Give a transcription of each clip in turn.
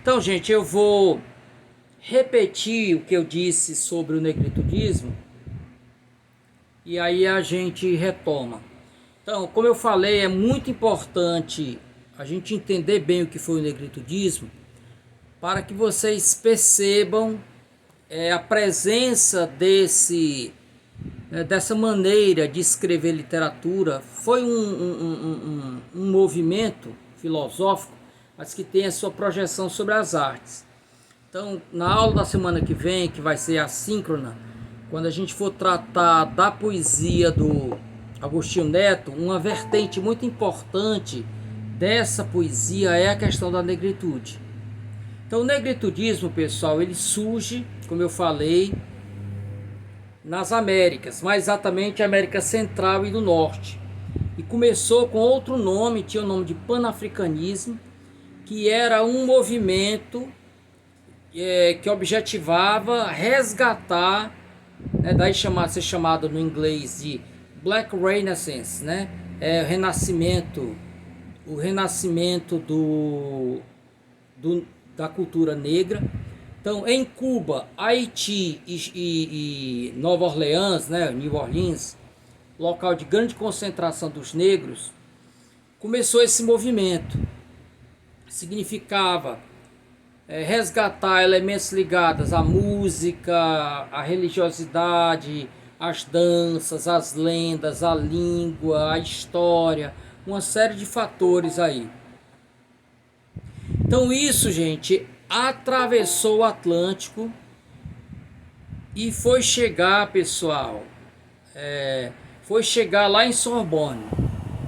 Então, gente, eu vou repetir o que eu disse sobre o negritude e aí a gente retoma. Então, como eu falei, é muito importante a gente entender bem o que foi o negritude para que vocês percebam a presença dessa maneira de escrever literatura. Foi um movimento filosófico, mas que tem a sua projeção sobre as artes. Então, na aula da semana que vem, que vai ser assíncrona, quando a gente for tratar da poesia do Agostinho Neto, uma vertente muito importante dessa poesia é a questão da negritude. Então, o negritudismo, pessoal, ele surge, como eu falei, nas Américas, mais exatamente América Central e do Norte. E começou com outro nome, tinha o nome de panafricanismo, que era um movimento que objetivava resgatar, daí ser chamado no inglês de Black Renaissance, o renascimento da cultura negra. Então, em Cuba, Haiti e Nova Orleans, New Orleans, local de grande concentração dos negros, começou esse movimento. Significava resgatar elementos ligados à música, à religiosidade, às danças, às lendas, à língua, à história, uma série de fatores aí. Então isso, gente, atravessou o Atlântico e foi chegar, pessoal, foi chegar lá em Sorbonne.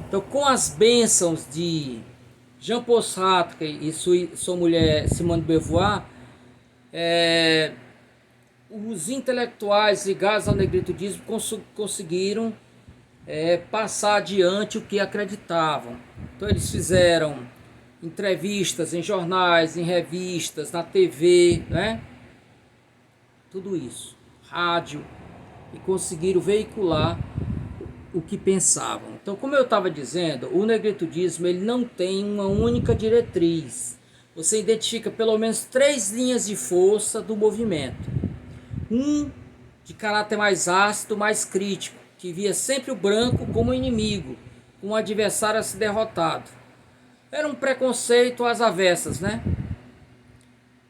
Então, com as bênçãos de Jean-Paul Sartre e sua mulher Simone de Beauvoir, os intelectuais ligados ao negritude conseguiram passar adiante o que acreditavam. Então eles fizeram entrevistas em jornais, em revistas, na TV, tudo isso, rádio, e conseguiram veicular o que pensavam. Então, como eu estava dizendo, o negritudismo ele não tem uma única diretriz. Você identifica pelo menos 3 linhas de força do movimento. Um de caráter mais ácido, mais crítico, que via sempre o branco como inimigo, como um adversário a ser derrotado. Era um preconceito às avessas,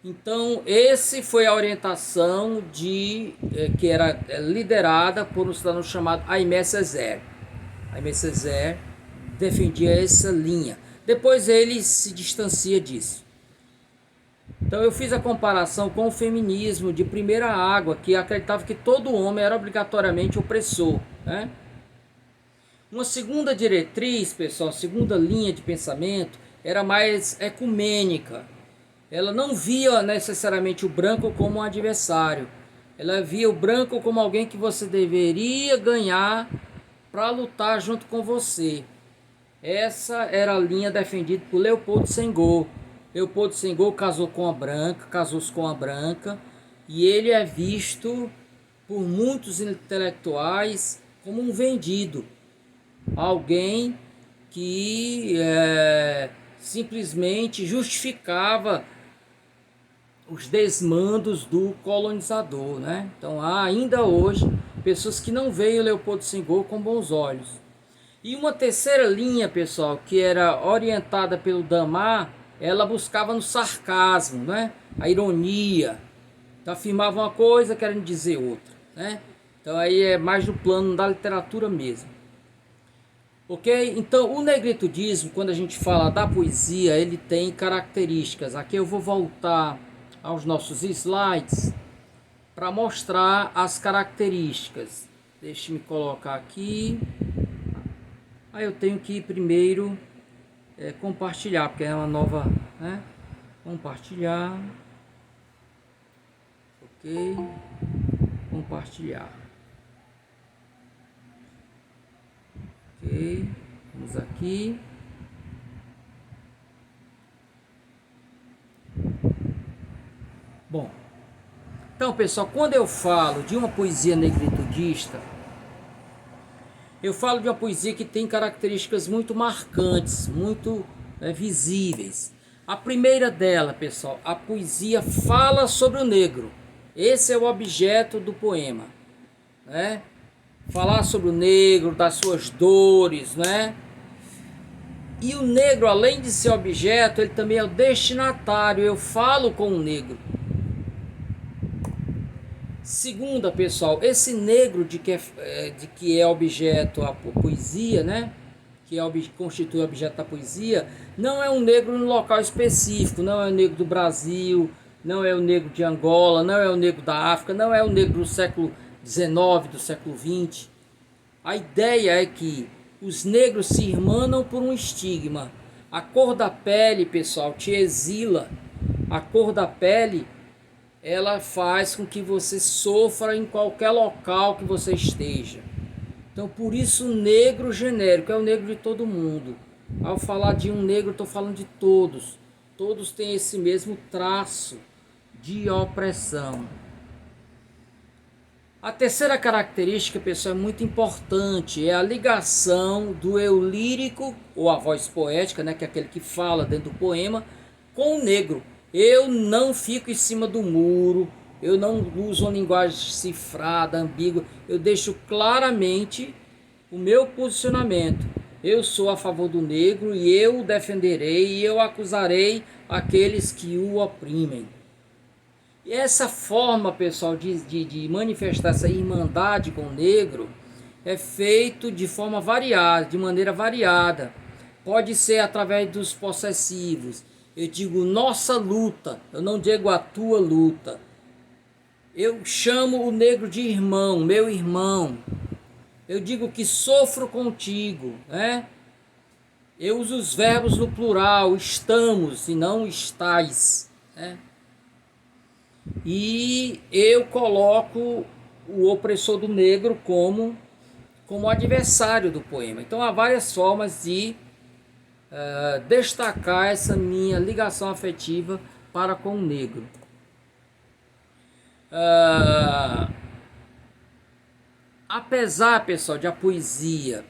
Então, esse foi a orientação que era liderada por um cidadão chamado Aimé Césaire. Aimé Césaire defendia essa linha. Depois ele se distancia disso. Então eu fiz a comparação com o feminismo de primeira água, que acreditava que todo homem era obrigatoriamente opressor. Uma segunda diretriz, pessoal, segunda linha de pensamento, era mais ecumênica. Ela não via necessariamente o branco como um adversário. Ela via o branco como alguém que você deveria ganhar para lutar junto com você. Essa era a linha defendida por Leopoldo Senghor. Leopoldo Senghor casou-se com a branca, e ele é visto por muitos intelectuais como um vendido. Alguém que simplesmente justificava os desmandos do colonizador, Então há ainda hoje pessoas que não veem o Leopoldo Senghor com bons olhos. E uma terceira linha, pessoal, que era orientada pelo Damar, ela buscava no sarcasmo, a ironia. Então afirmava uma coisa querendo dizer outra, Então aí é mais no plano da literatura mesmo. Ok? Então o negritudismo, quando a gente fala da poesia, ele tem características. Aqui eu vou voltar aos nossos slides para mostrar as características. Deixe-me colocar aqui. Aí eu tenho que primeiro compartilhar, porque é uma nova, compartilhar. Ok. Compartilhar. Ok. Vamos aqui. Bom. Então, pessoal, quando eu falo de uma poesia negritudista, eu falo de uma poesia que tem características muito marcantes, muito visíveis. A primeira dela, pessoal, a poesia fala sobre o negro. Esse é o objeto do poema, né? Falar sobre o negro, das suas dores, né? E o negro, além de ser objeto, ele também é o destinatário. Eu falo com o negro. Segunda, pessoal, esse negro de que é objeto a poesia, né? Que constitui o objeto da poesia, não é um negro no local específico, não é o negro do Brasil, não é o negro de Angola, não é o negro da África, não é o negro do século XIX, do século XX. A ideia é que os negros se irmanam por um estigma. A cor da pele, pessoal, te exila. A cor da pele, ela faz com que você sofra em qualquer local que você esteja. Então, por isso, o negro genérico é o negro de todo mundo. Ao falar de um negro, estou falando de todos. Todos têm esse mesmo traço de opressão. A terceira característica, pessoal, é muito importante. É a ligação do eu lírico, ou a voz poética, né, que é aquele que fala dentro do poema, com o negro. Eu não fico em cima do muro. Eu não uso uma linguagem cifrada, ambígua. Eu deixo claramente o meu posicionamento. Eu sou a favor do negro e eu o defenderei e eu acusarei aqueles que o oprimem. E essa forma, pessoal, de manifestar essa irmandade com o negro é feito de forma variada, de maneira variada. Pode ser através dos possessivos. Eu digo nossa luta, eu não digo a tua luta. Eu chamo o negro de irmão, meu irmão. Eu digo que sofro contigo, né? Eu uso os verbos no plural, estamos e não estais, né? E eu coloco o opressor do negro como adversário do poema. Então há várias formas de destacar essa minha ligação afetiva para com o negro. Apesar, pessoal, de a poesia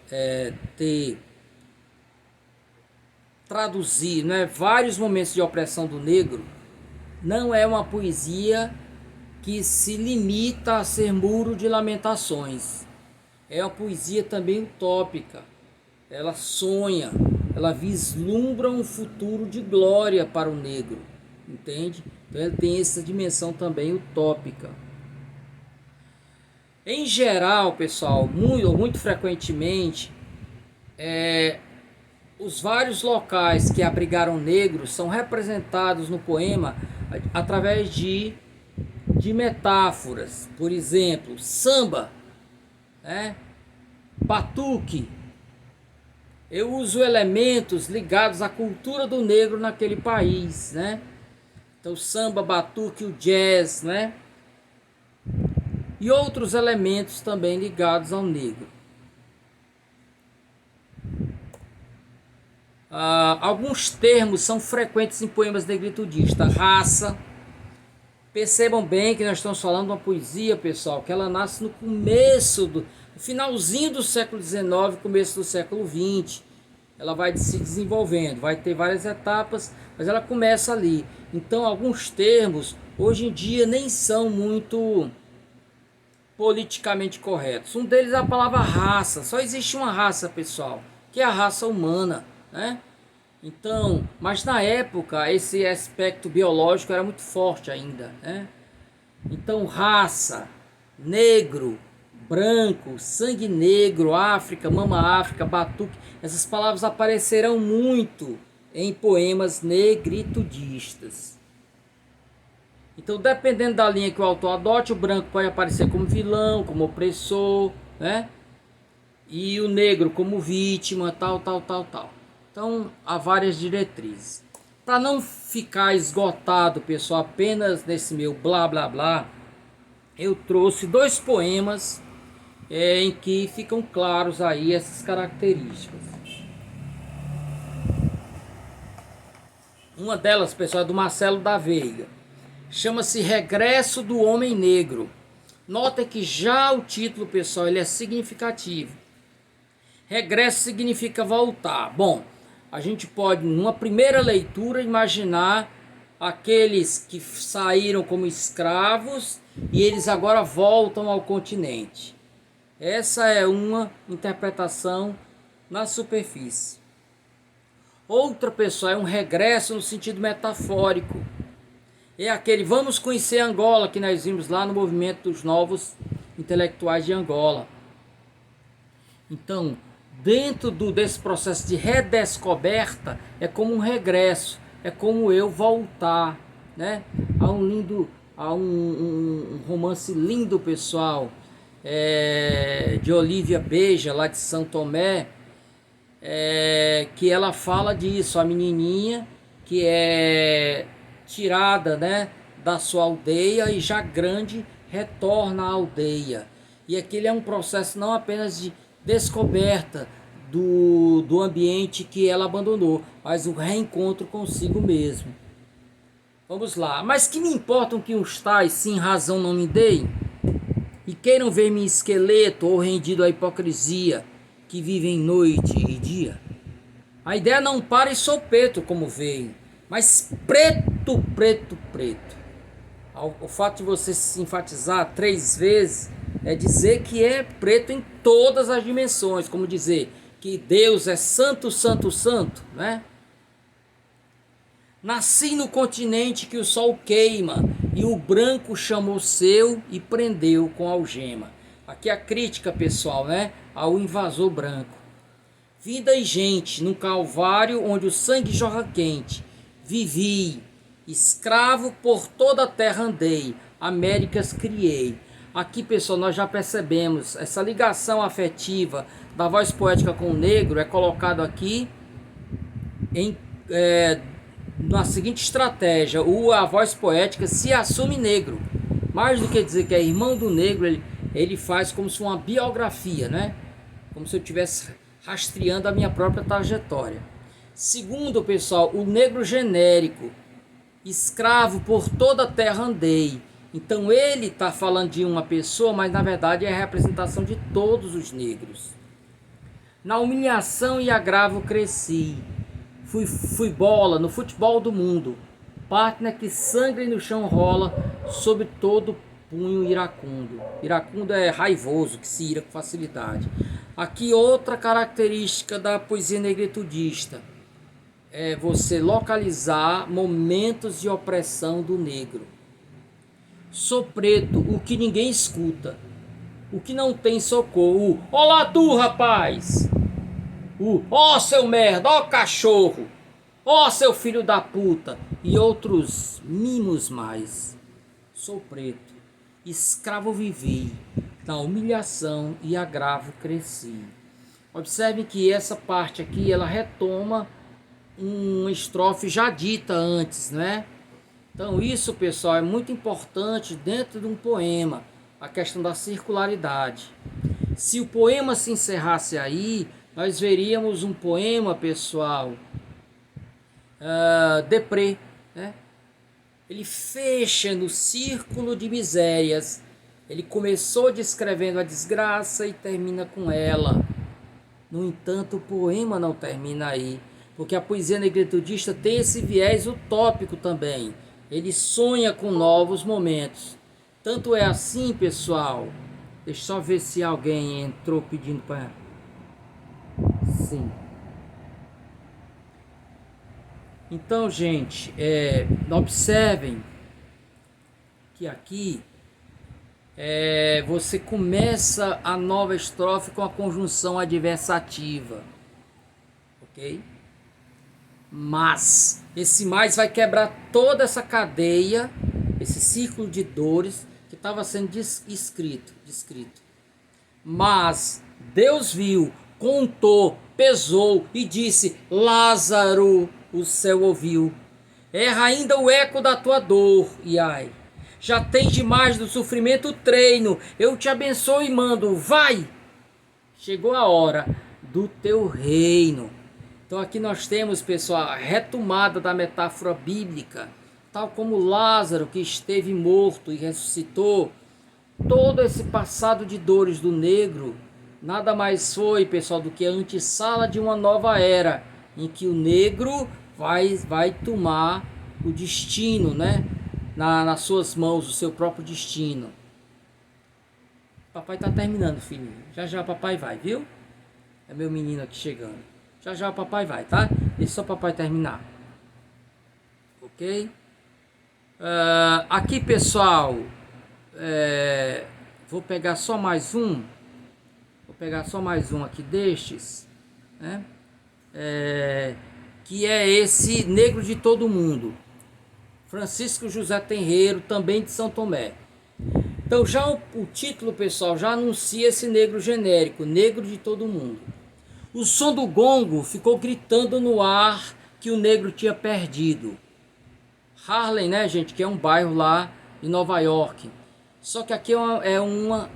ter traduzido, né, vários momentos de opressão do negro, não é uma poesia que se limita a ser muro de lamentações. É uma poesia também utópica. Ela sonha, ela vislumbra um futuro de glória para o negro, entende? Então ela tem essa dimensão também utópica. Em geral, pessoal, muito frequentemente, os vários locais que abrigaram negros são representados no poema através de metáforas. Por exemplo, samba, né? Batuque. Eu uso elementos ligados à cultura do negro naquele país, né? Então, samba, batuque, o jazz, né? E outros elementos também ligados ao negro. Alguns termos são frequentes em poemas negrituditas. Raça. Percebam bem que nós estamos falando de uma poesia, pessoal, que ela nasce no começo, no finalzinho do século XIX, começo do século XX. Ela vai se desenvolvendo, vai ter várias etapas, mas ela começa ali. Então, alguns termos, hoje em dia, nem são muito politicamente corretos. Um deles é a palavra raça. Só existe uma raça, pessoal, que é a raça humana, né? Então, mas na época esse aspecto biológico era muito forte ainda, né? Então, raça, negro, branco, sangue negro, África, mama África, batuque, essas palavras aparecerão muito em poemas negritudistas. Então, dependendo da linha que o autor adote, o branco pode aparecer como vilão, como opressor, né? E o negro como vítima, tal. Então, há várias diretrizes. Para não ficar esgotado, pessoal, apenas nesse meu blá blá blá, eu trouxe 2 poemas em que ficam claros aí essas características. Uma delas, pessoal, é do Marcelo da Veiga. Chama-se Regresso do Homem Negro. Nota que já o título, pessoal, ele é significativo. Regresso significa voltar. Bom, a gente pode, numa primeira leitura, imaginar aqueles que saíram como escravos e eles agora voltam ao continente. Essa é uma interpretação na superfície. Outra, pessoal, é um regresso no sentido metafórico. É aquele, vamos conhecer Angola, que nós vimos lá no movimento dos novos intelectuais de Angola. Então, dentro desse processo de redescoberta, é como um regresso, é como eu voltar, né? Há um romance lindo, pessoal, de Olívia Beja, lá de São Tomé, que ela fala disso, a menininha que é tirada, né, da sua aldeia e já grande retorna à aldeia. E aquele é um processo não apenas de descoberta do ambiente que ela abandonou, mas o reencontro consigo mesmo. Vamos lá. Mas que me importam que os tais, sim, razão não me deem, e queiram ver-me esqueleto ou rendido à hipocrisia, que vivem noite e dia? A ideia não para e sou preto, como veio, mas preto, preto, preto. O fato de você se enfatizar 3 vezes é dizer que é preto em todas as dimensões, como dizer que Deus é santo, santo, santo, né? Nasci no continente que o sol queima, e o branco chamou seu e prendeu com algema. Aqui a crítica, pessoal, né, ao invasor branco. Vida e gente no calvário onde o sangue jorra quente. Vivi, escravo por toda a terra andei, Américas criei. Aqui, pessoal, nós já percebemos essa ligação afetiva da voz poética com o negro é colocado aqui na seguinte estratégia: a voz poética se assume negro. Mais do que dizer que é irmão do negro, ele faz como se uma biografia, né? Como se eu estivesse rastreando a minha própria trajetória. Segundo, pessoal, o negro genérico, escravo por toda a terra andei. Então ele está falando de uma pessoa, mas na verdade é a representação de todos os negros. Na humilhação e agravo cresci. Fui bola no futebol do mundo. Partner que sangue no chão rola sob todo punho iracundo. Iracundo é raivoso, que se ira com facilidade. Aqui outra característica da poesia negritudiста é você localizar momentos de opressão do negro. Sou preto, o que ninguém escuta, o que não tem socorro. Olá tu, rapaz! Ó seu merda, ó cachorro! Ó seu filho da puta! E outros mimos mais. Sou preto, escravo vivi, na humilhação e agravo cresci. Observe que essa parte aqui, ela retoma uma estrofe já dita antes, né? Então isso, pessoal, é muito importante dentro de um poema, a questão da circularidade. Se o poema se encerrasse aí, nós veríamos um poema, pessoal, deprê, né? Ele fecha no círculo de misérias. Ele começou descrevendo a desgraça e termina com ela. No entanto, o poema não termina aí, porque a poesia negritudiста tem esse viés utópico também. Ele sonha com novos momentos. Tanto é assim, pessoal. Deixa eu só ver se alguém entrou pedindo para... Sim. Então, gente, observem que aqui você começa a nova estrofe com a conjunção adversativa, ok? Mas esse mais vai quebrar toda essa cadeia, esse círculo de dores que estava sendo descrito. Mas Deus viu, contou, pesou e disse: Lázaro, o céu ouviu. Erra ainda o eco da tua dor, e ai, já tens demais do sofrimento treino. Eu te abençoo e mando, vai! Chegou a hora do teu reino. Então aqui nós temos, pessoal, a retomada da metáfora bíblica. Tal como Lázaro, que esteve morto e ressuscitou, todo esse passado de dores do negro nada mais foi, pessoal, do que a antessala de uma nova era, em que o negro vai tomar o destino, né? Nas suas mãos, o seu próprio destino. Papai tá terminando, filhinho. Já já o papai vai, viu? É meu menino aqui chegando. Já já o papai vai, tá? Deixa só o papai terminar. Ok? Aqui, pessoal, vou pegar só mais um. Vou pegar só mais um aqui destes, né? Que é esse Negro de Todo Mundo. Francisco José Tenreiro, também de São Tomé. Então já o título, pessoal, já anuncia esse negro genérico, Negro de Todo Mundo. O som do gongo ficou gritando no ar que o negro tinha perdido. Harlem, né, gente, que é um bairro lá em Nova York. Só que aqui é uma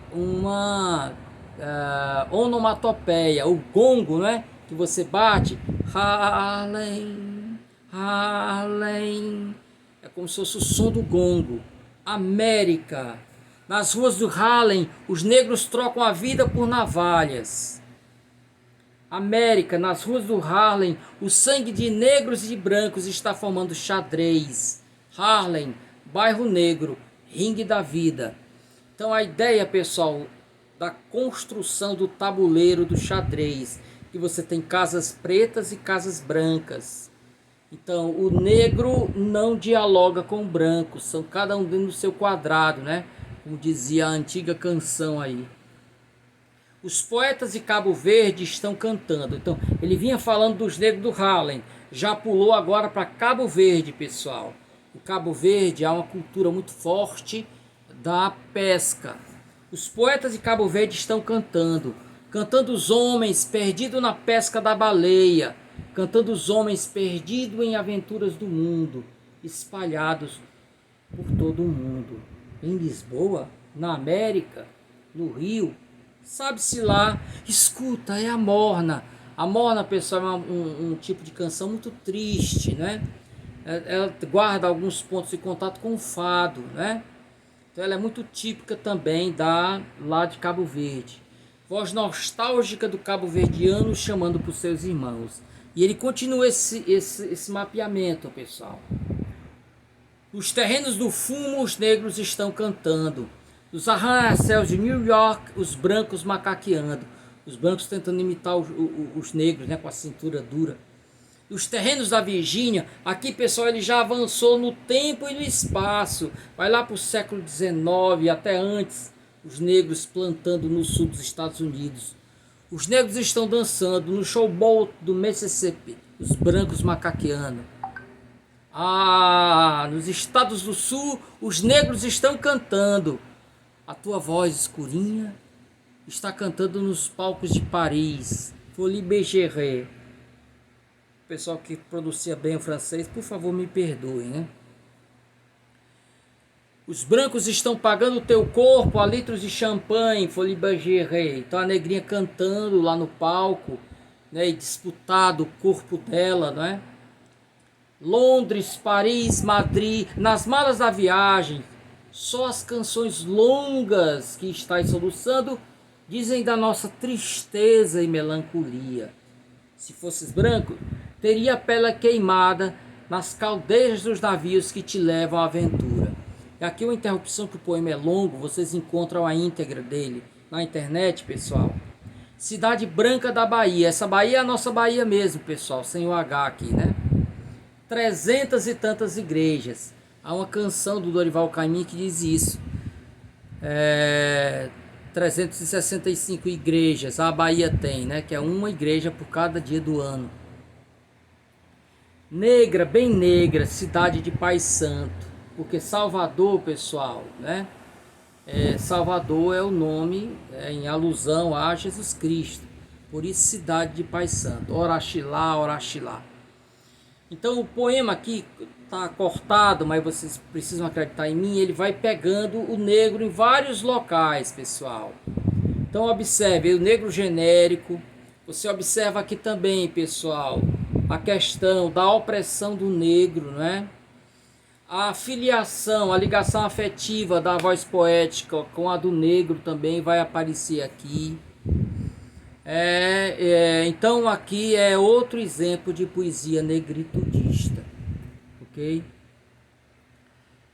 onomatopeia, o gongo, né, que você bate. Harlem, Harlem. É como se fosse o som do gongo. América. Nas ruas do Harlem, os negros trocam a vida por navalhas. América, nas ruas do Harlem, o sangue de negros e de brancos está formando xadrez. Harlem, bairro negro, ringue da vida. Então a ideia, pessoal, da construção do tabuleiro do xadrez, que você tem casas pretas e casas brancas. Então o negro não dialoga com o branco, são cada um dentro do seu quadrado, né? Como dizia a antiga canção aí. Os poetas de Cabo Verde estão cantando. Então, ele vinha falando dos negros do Harlem. Já pulou agora para Cabo Verde, pessoal. O Cabo Verde há uma cultura muito forte da pesca. Os poetas de Cabo Verde estão cantando. Cantando os homens perdidos na pesca da baleia. Cantando os homens perdidos em aventuras do mundo. Espalhados por todo o mundo. Em Lisboa, na América, no Rio, sabe-se lá. Escuta, é a morna. A morna, pessoal, é um tipo de canção muito triste, né? Ela guarda alguns pontos de contato com o fado, né? Então ela é muito típica também lá de Cabo Verde. Voz nostálgica do cabo-verdiano chamando por seus irmãos. E ele continua esse mapeamento, pessoal. Nos terrenos do fumo, os negros estão cantando. Nos arranha-céus de New York, os brancos macaqueando. Os brancos tentando imitar os negros, né, com a cintura dura. Nos terrenos da Virgínia, aqui, pessoal, ele já avançou no tempo e no espaço. Vai lá para o século XIX, até antes, os negros plantando no sul dos Estados Unidos. Os negros estão dançando no showboat do Mississippi, os brancos macaqueando. Nos Estados do Sul, os negros estão cantando. A tua voz escurinha está cantando nos palcos de Paris. Folie Bergeret. O pessoal que pronuncia bem o francês, por favor, me perdoe, né? Os brancos estão pagando o teu corpo a litros de champanhe, Folie Bergeret. Então a negrinha cantando lá no palco, né, e disputado o corpo dela, não é? Londres, Paris, Madrid, nas malas da viagem, só as canções longas que estás soluçando dizem da nossa tristeza e melancolia. Se fosses branco, teria a pele queimada nas caldeiras dos navios que te levam à aventura. E aqui uma interrupção, que o poema é longo, vocês encontram a íntegra dele na internet, pessoal. Cidade Branca da Bahia, essa Bahia é a nossa Bahia mesmo, pessoal, sem o H aqui, né? 300 e tantas igrejas. Há uma canção do Dorival Caymmi que diz isso. 365 igrejas a Bahia tem, né? Que é uma igreja por cada dia do ano. Negra, bem negra, cidade de Pai Santo. Porque Salvador, pessoal, né? Salvador é o nome em alusão a Jesus Cristo. Por isso, cidade de Pai Santo. Oraxilá, Oraxilá. Então o poema aqui está cortado, mas vocês precisam acreditar em mim, ele vai pegando o negro em vários locais, pessoal. Então observe o negro genérico. Você observa aqui também, pessoal, a questão da opressão do negro, não é? A filiação, a ligação afetiva da voz poética com a do negro também vai aparecer aqui. Então aqui é outro exemplo de poesia negritudista, ok?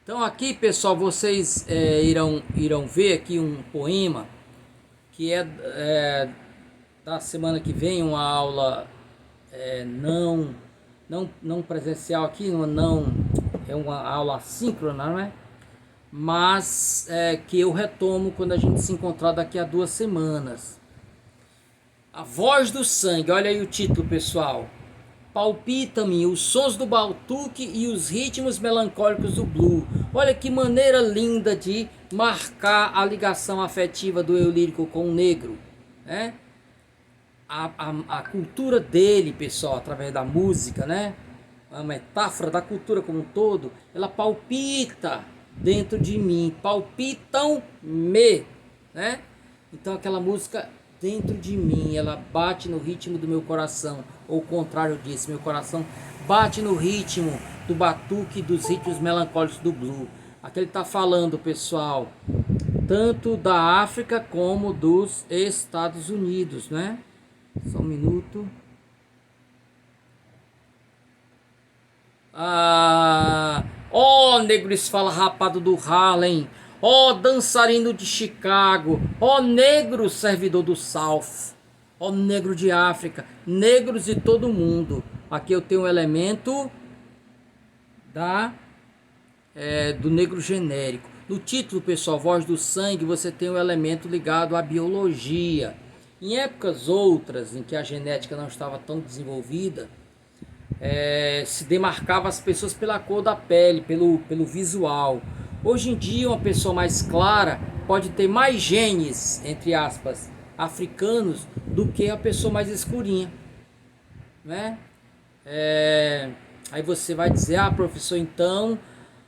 Então aqui, pessoal, vocês irão ver aqui um poema que da semana que vem, uma aula não presencial aqui, não é uma aula assíncrona, não é? Mas que eu retomo quando a gente se encontrar daqui a 2 semanas. A voz do sangue, olha aí o título, pessoal. Palpitam-me os sons do batuque e os ritmos melancólicos do blues. Olha que maneira linda de marcar a ligação afetiva do eu lírico com o negro, né? A cultura dele, pessoal, através da música, né? A metáfora da cultura como um todo, ela palpita dentro de mim, palpitam-me, né? Então aquela música dentro de mim, ela bate no ritmo do meu coração, ou o contrário disso, meu coração bate no ritmo do batuque, dos ritmos melancólicos do blues. Aqui ele está falando, pessoal, tanto da África como dos Estados Unidos, né? Só um minuto. Negro esfarrapado do Harlem, dançarino de Chicago, negro servidor do South, negro de África, negros de todo mundo. Aqui eu tenho um elemento do negro genérico. No título, pessoal, Voz do Sangue, você tem um elemento ligado à biologia. Em épocas outras, em que a genética não estava tão desenvolvida, se demarcava as pessoas pela cor da pele, pelo visual. Hoje em dia, uma pessoa mais clara pode ter mais genes, entre aspas, africanos, do que a pessoa mais escurinha, né? Aí você vai dizer, professor, então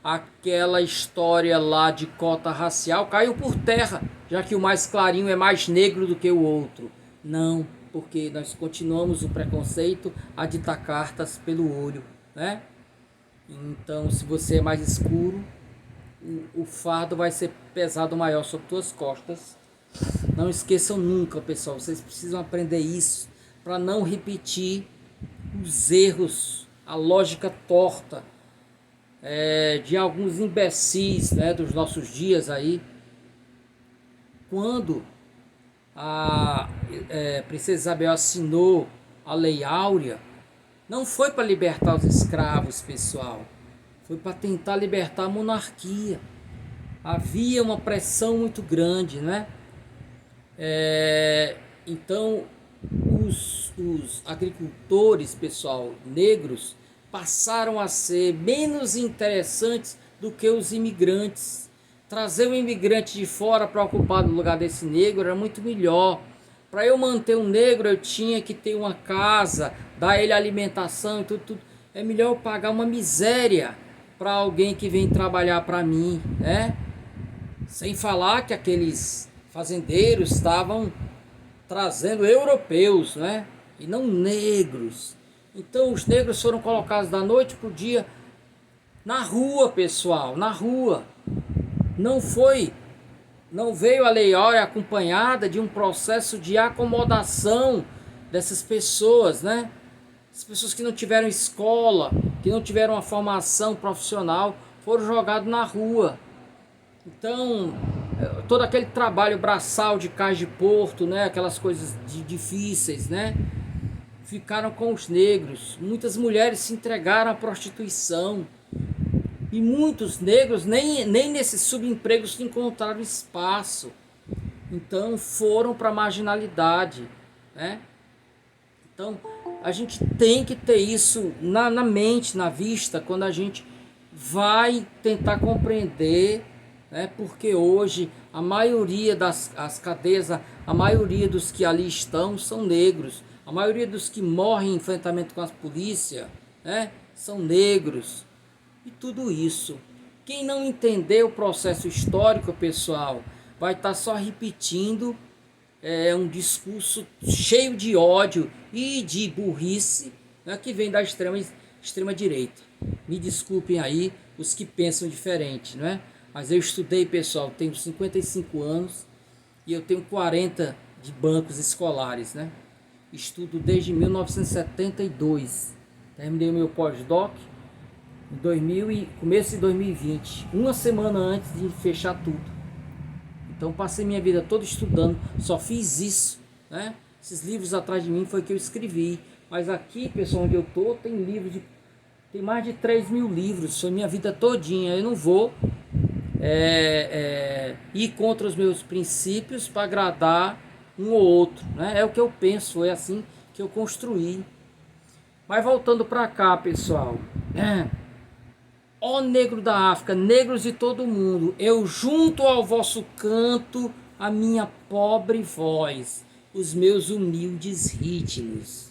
aquela história lá de cota racial caiu por terra, já que o mais clarinho é mais negro do que o outro. Não, porque nós continuamos o preconceito a ditar cartas pelo olho, né? Então, se você é mais escuro, o fardo vai ser pesado maior sobre suas costas. Não esqueçam nunca, pessoal, vocês precisam aprender isso para não repetir os erros, a lógica torta de alguns imbecis, né, dos nossos dias aí. Quando a Princesa Isabel assinou a Lei Áurea, não foi para libertar os escravos, pessoal, foi para tentar libertar a monarquia. Havia uma pressão muito grande, né? Então os agricultores, pessoal, negros, passaram a ser menos interessantes do que os imigrantes. Trazer um imigrante de fora para ocupar o lugar desse negro era muito melhor. Para eu manter um negro, eu tinha que ter uma casa, dar ele alimentação e tudo. É melhor eu pagar uma miséria para alguém que vem trabalhar para mim, né? Sem falar que aqueles fazendeiros estavam trazendo europeus, né? E não negros. Então os negros foram colocados da noite para o dia na rua, pessoal, na rua. Não veio a Lei Áurea acompanhada de um processo de acomodação dessas pessoas, né? As pessoas que não tiveram escola, que não tiveram uma formação profissional, foram jogados na rua. Então, todo aquele trabalho braçal de cais de porto, né? Aquelas coisas difíceis, né? Ficaram com os negros. Muitas mulheres se entregaram à prostituição. E muitos negros nem nesses subempregos encontraram espaço. Então foram para a marginalidade, né? Então a gente tem que ter isso na mente, na vista, quando a gente vai tentar compreender, né? Porque hoje a maioria das cadeias, a maioria dos que ali estão são negros. A maioria dos que morrem em enfrentamento com a polícia, né, são negros. E tudo isso, quem não entender o processo histórico, pessoal, vai estar só repetindo um discurso cheio de ódio e de burrice, né, que vem da extrema direita. Me desculpem aí os que pensam diferente, né? Mas eu estudei, pessoal, tenho 55 anos e eu tenho 40 de bancos escolares, né? Estudo desde 1972. Terminei o meu pós-doc em começo de 2020, uma semana antes de fechar tudo. Então passei minha vida toda estudando, só fiz isso, né? Esses livros atrás de mim foi que eu escrevi. Mas aqui, pessoal, onde eu tô, tem mais de 3.000 livros, foi minha vida todinha. Eu não vou ir contra os meus princípios para agradar um ou outro, né? É o que eu penso, é assim que eu construí. Mas voltando para cá, pessoal, ó negro da África, negros de todo mundo, eu junto ao vosso canto a minha pobre voz, os meus humildes ritmos.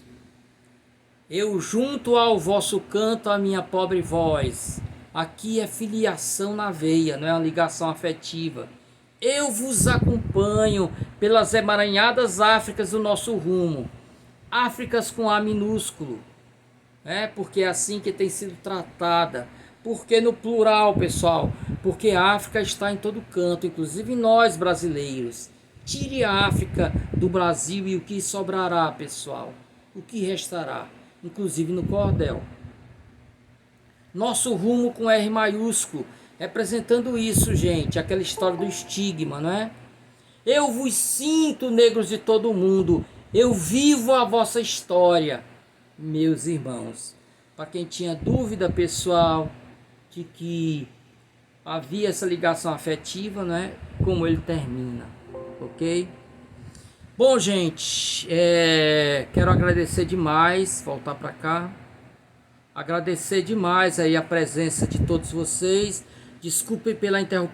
Eu junto ao vosso canto a minha pobre voz. Aqui é filiação na veia, não é uma ligação afetiva. Eu vos acompanho pelas emaranhadas Áfricas do nosso rumo. Áfricas com A minúsculo, porque é assim que tem sido tratada. Porque no plural, pessoal, porque a África está em todo canto, inclusive nós brasileiros. Tire a África do Brasil e o que sobrará, pessoal? O que restará? Inclusive no cordel. Nosso rumo com R maiúsculo, representando isso, gente, aquela história do estigma, não é? Eu vos sinto, negros de todo mundo, eu vivo a vossa história, meus irmãos. Para quem tinha dúvida, pessoal, de que havia essa ligação afetiva, né? Como ele termina, ok? Bom, gente, quero agradecer demais, voltar para cá, agradecer demais aí a presença de todos vocês. Desculpem pela interrupção.